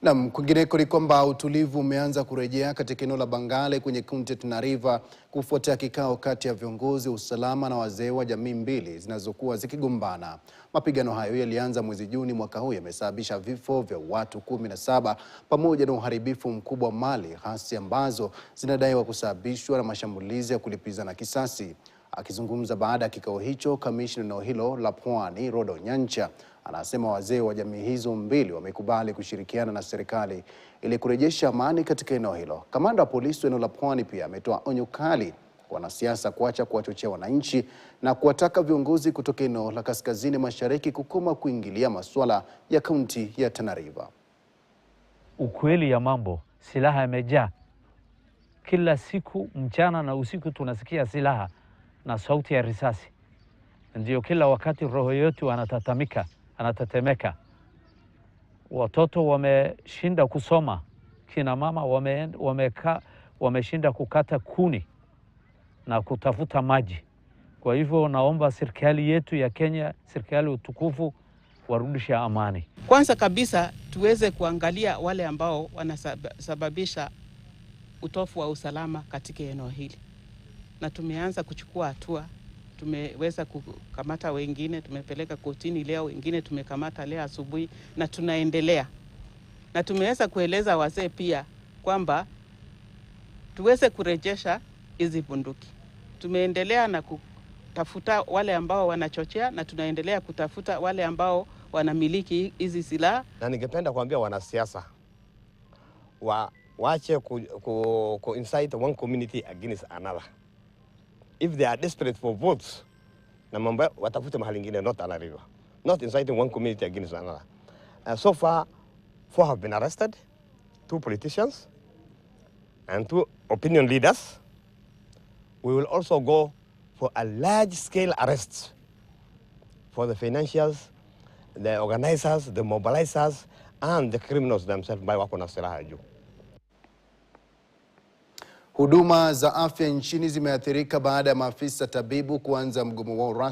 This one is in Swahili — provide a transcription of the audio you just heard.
Na kwingineko ni kwamba utulivu umeanza kurejea katika eneo la Bangale kwenye kaunti ya Tana River kufuatia kikao kati ya viongozi wa usalama na wazee wa jamii mbili zinazokuwa zikigombana. Mapigano hayo yalianza mwezi Juni mwaka huu, yamesababisha vifo vya watu 17 pamoja na uharibifu mkubwa wa mali, hasi ambazo zinadaiwa kusababishwa na mashambulizi ya kulipizana kisasi. Akizungumza baada ya kikao hicho, kamishna eneo hilo la Pwani Rodo Nyancha anasema wazee wa jamii hizo mbili wamekubali kushirikiana na serikali ili kurejesha amani katika eneo hilo. Kamanda wa polisi eneo la Pwani pia ametoa onyo kali kwa wanasiasa kuacha kuwachochea wananchi na kuwataka viongozi kutoka eneo la kaskazini mashariki kukoma kuingilia masuala ya kaunti ya Tana River. Ukweli ya mambo, silaha yamejaa. Kila siku mchana na usiku tunasikia silaha na sauti ya risasi. Ndio kila wakati roho yetu anatetemeka. Watoto wameshinda kusoma, kina mama wameshinda kukata kuni na kutafuta maji. Kwa hivyo naomba serikali yetu ya Kenya, serikali utukufu, warudishe amani. Kwanza kabisa tuweze kuangalia wale ambao wanasababisha utofu wa usalama katika eneo hili. Na tumeanza kuchukua hatua. Tumeweza kukamata wengine, tumepeleka kotini leo, wengine tumekamata leo asubuhi, na tunaendelea. Na tumeweza kueleza wazee pia kwamba tuweze kurejesha hizi bunduki. Tumeendelea na kutafuta wale ambao wanachochea, na tunaendelea kutafuta wale ambao wanamiliki hizi silaha. Na ningependa kuambia wanasiasa waache ku incite one community against another. If they are desperate for votes, na mambo watafute mahali ingine, not Tana River. Not inciting one community against another. So far, 4 have been arrested, 2 politicians and 2 opinion leaders. We will also go for a large-scale arrests for the financiers, the organizers, the mobilizers, and the criminals themselves by wako na silaha juu. Huduma za afya nchini zimeathirika baada ya maafisa tabibu kuanza mgomo wao rasmi.